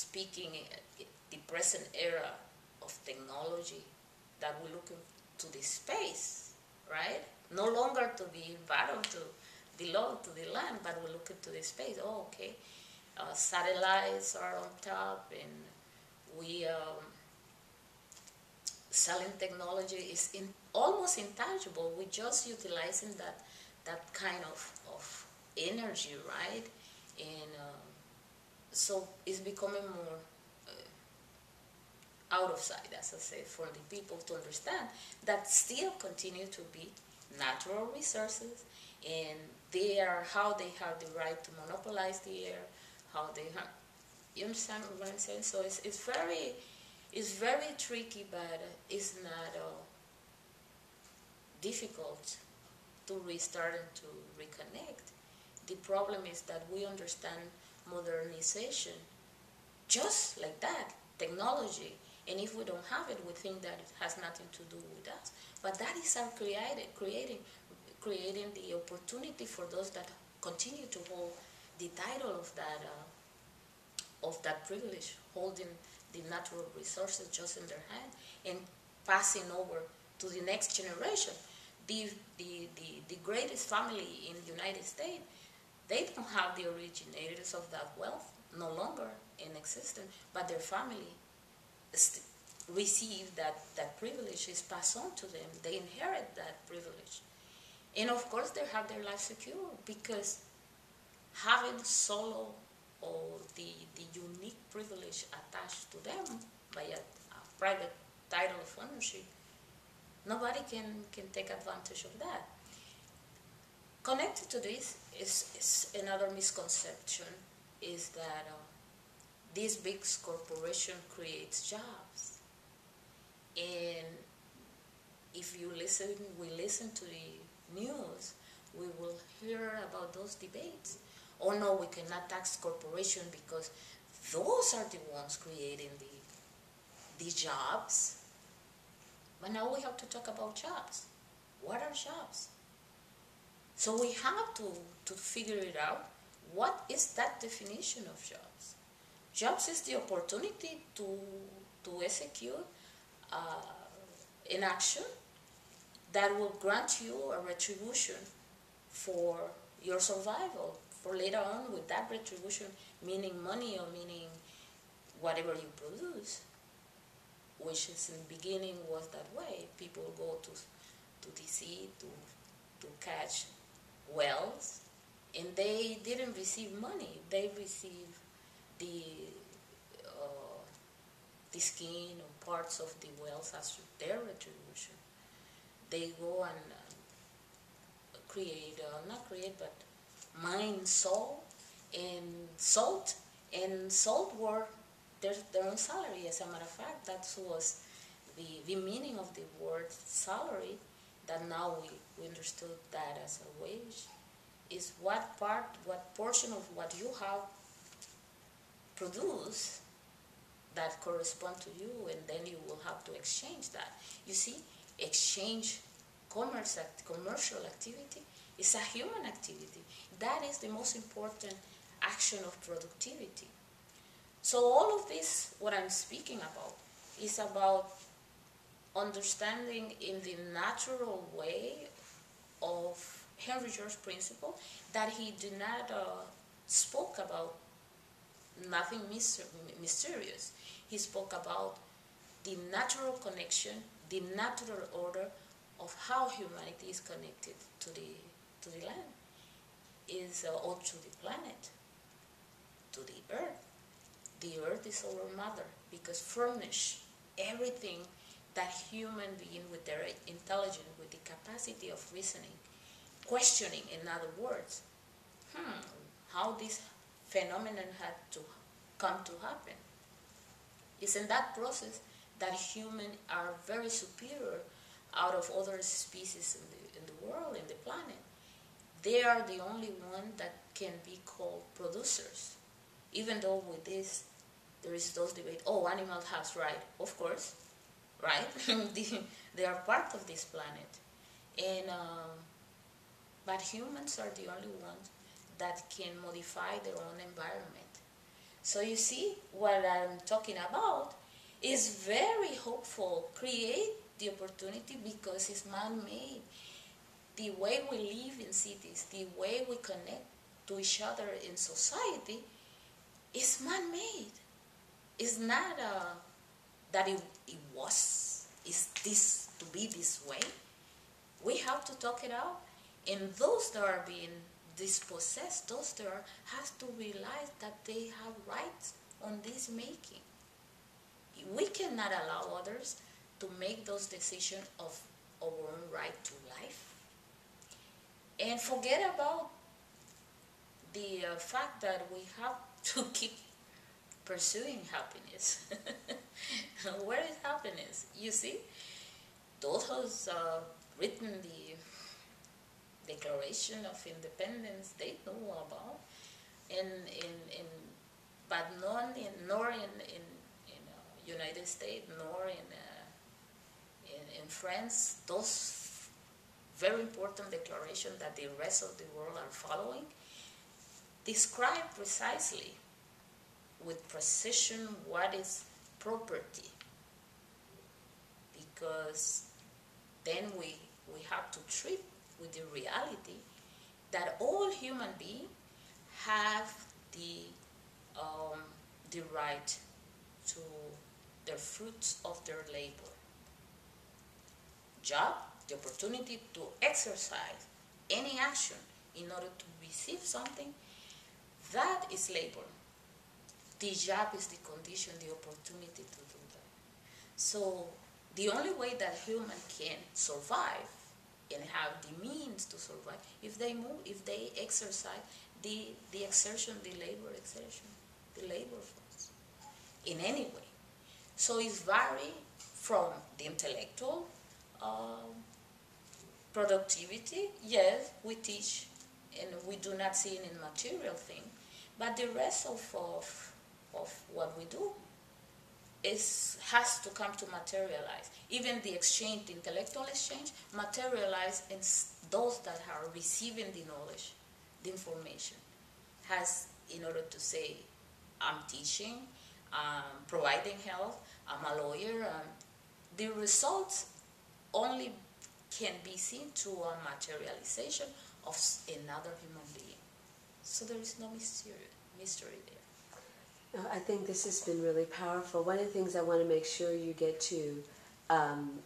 speaking the present era of technology, that we look into the space, right? No longer to be bottom to below to the land, but we look into the space. Oh, okay. Satellites are on top, and we selling technology is almost intangible. We're just utilizing that kind of energy, right? And so it's becoming more out of sight, as I say, for the people to understand that still continue to be natural resources, and they are how they have the right to monopolize the air, how they have, you understand what I'm saying? So it's very tricky, but it's not difficult to restart and to reconnect. The problem is that we understand modernization just like that, technology, and if we don't have it, we think that it has nothing to do with us. But that is our creating the opportunity for those that continue to hold the title of that privilege, holding the natural resources just in their hand and passing over to the next generation. The greatest family in the United States, they don't have the originators of that wealth no longer in existence, but their family receive that privilege, is passed on to them. They inherit that privilege. And of course they have their life secure, because having solo or the unique privilege attached to them by a private title of ownership, nobody can take advantage of that. Connected to this is another misconception, is that this big corporation creates jobs. And if we listen to the news, we will hear about those debates. Oh no, we cannot tax corporation because those are the ones creating the jobs. But now we have to talk about jobs. What are jobs? So we have to figure it out. What is that definition of jobs? Jobs is the opportunity to execute an action that will grant you a retribution for your survival, for later on with that retribution, meaning money or meaning whatever you produce, which is in the beginning was that way. People go to the sea to catch whales, and they didn't receive money. They received the skin or parts of the whales as their retribution. They go and but mine salt, and salt were their own salary. As a matter of fact, that was the meaning of the word salary, that now we understood that as a wage, is what portion of what you have produced that correspond to you, and then you will have to exchange that. You see, commercial activity is a human activity. That is the most important action of productivity. So all of this, what I'm speaking about, is about understanding in the natural way of Henry George's principle, that he did not spoke about nothing mysterious. He spoke about the natural connection, the natural order of how humanity is connected to the land, or to the planet, to the earth. The earth is our mother, because furnish everything that human being with their intelligence, with the capacity of reasoning, questioning, in other words, how this phenomenon had to come to happen. It's in that process that humans are very superior out of other species in the world, in the planet. They are the only one that can be called producers. Even though with this, there is those debate, oh, animals have rights. Of course, right? They are part of this planet. And but humans are the only ones that can modify their own environment. So you see, what I'm talking about is very hopeful. Create the opportunity because it's man-made. The way we live in cities, the way we connect to each other in society is man-made. It's not that is this to be this way. We have to talk it out. And those that are being dispossessed, those that are, has to realize that they have rights on this making. We cannot allow others to make those decisions of our own right to life. And forget about the fact that we have to keep pursuing happiness. Where is happiness? You see, those who's written the Declaration of Independence, they know about, but nor in United States, nor in France, those very important declarations that the rest of the world are following describe precisely with precision what is property, because then we have to treat with the reality that all human beings have the right to the fruits of their labor. Job, the opportunity to exercise any action in order to receive something, that is labor. The job is the condition, the opportunity to do that. So the only way that human can survive and have the means to survive if they move, if they exercise the exertion, the labor exertion, the labor force in any way. So it's vary from the intellectual productivity. Yes, we teach and we do not see it in material thing, but the rest of what we do has to come to materialize. Even the exchange, the intellectual exchange, materialize in those that are receiving the knowledge, the information, has in order to say, I'm teaching, I'm providing health, I'm a lawyer. The results only can be seen through a materialization of another human being. So there is no mystery there. I think this has been really powerful. One of the things I want to make sure you get to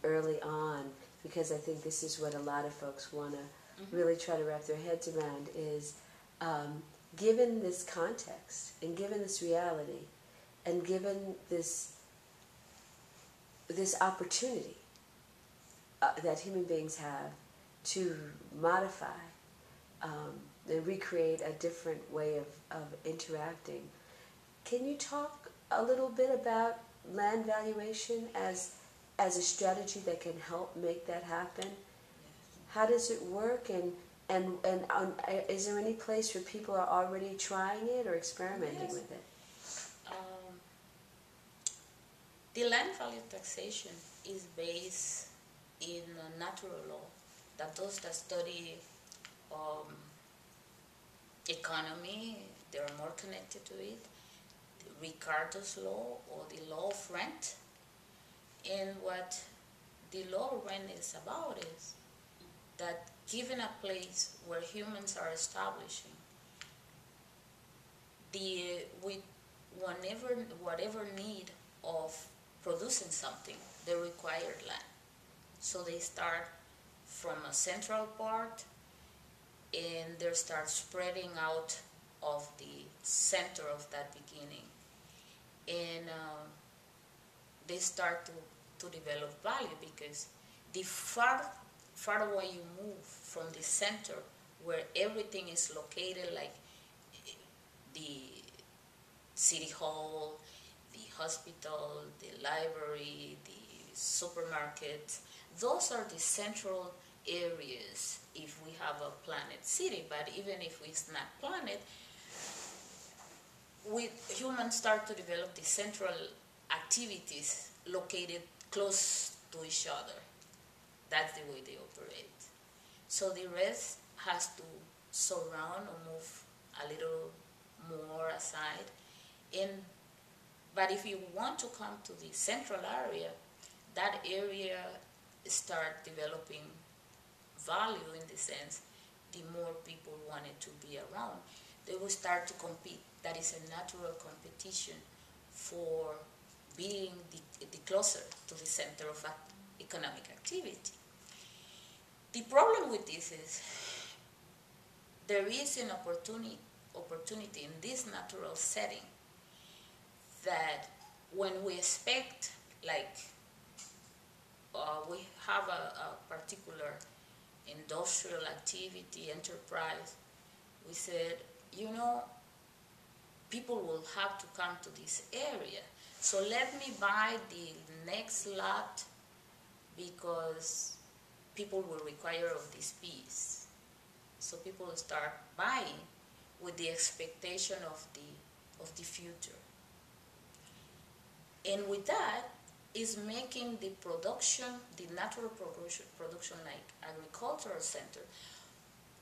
early on, because I think this is what a lot of folks want to really try to wrap their heads around, is given this context and given this reality and given this opportunity that human beings have to modify and recreate a different way of interacting. Can you talk a little bit about land valuation as a strategy that can help make that happen? How does it work, and is there any place where people are already trying it or experimenting with it? The land value taxation is based in natural law, that those that study economy, they are more connected to it. Ricardo's law, or the law of rent. And what the law of rent is about is that given a place where humans are establishing, with whatever need of producing something, they require land. So they start from a central part and they start spreading out of the center of that beginning. And they start to develop value, because the far away you move from the center where everything is located, like the city hall, the hospital, the library, the supermarket, those are the central areas if we have a planet city. But even if it's not planet, humans start to develop the central activities located close to each other. That's the way they operate. So the rest has to surround or move a little more aside, And but if you want to come to the central area, that area start developing value in the sense the more people wanted to be around, they will start to compete. That is a natural competition for being the closer to the center of economic activity. The problem with this is there is an opportunity in this natural setting that when we expect, like we have a particular industrial activity, enterprise, we said, you know, people will have to come to this area. So let me buy the next lot because people will require of this piece. So people start buying with the expectation of the future. And with that is making the production, the natural production like agricultural center,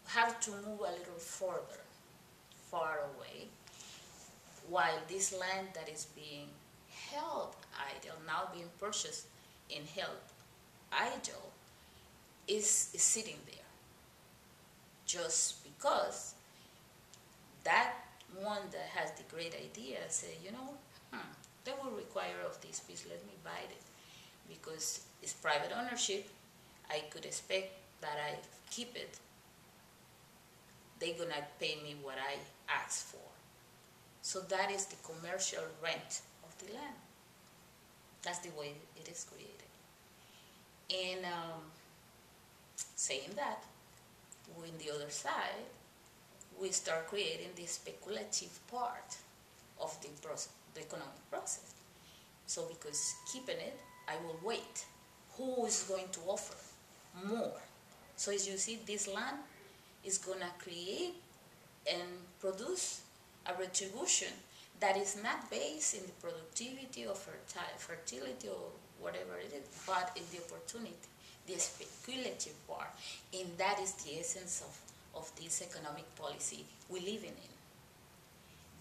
have to move a little further, far away, while this land that is being held idle, now being purchased and held idle, is sitting there. Just because that one that has the great idea say, you know, they will require of this piece, let me buy it. Because it's private ownership, I could expect that I keep it. They're gonna pay me what I asked for. So that is the commercial rent of the land. That's the way it is created. And saying that, on the other side, we start creating the speculative part of the economic process. So because keeping it, I will wait. Who is going to offer more? So as you see, this land is going to create and produce a retribution that is not based in the productivity or fertility or whatever it is, but in the opportunity, the speculative part. And that is the essence of this economic policy we live in.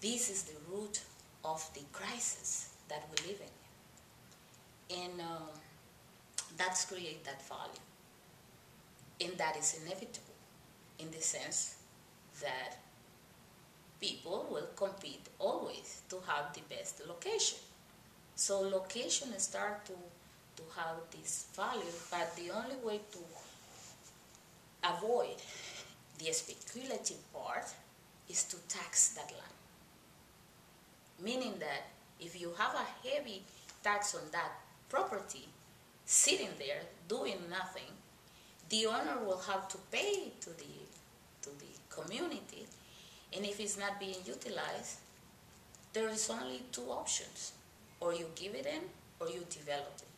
This is the root of the crisis that we live in. And that's create that value. And that is inevitable in the sense that people will compete always to have the best location. So location start to have this value, but the only way to avoid the speculative part is to tax that land. Meaning that if you have a heavy tax on that property sitting there doing nothing, the owner will have to pay to the community, and if it's not being utilized, there is only two options: or you give it in or you develop it.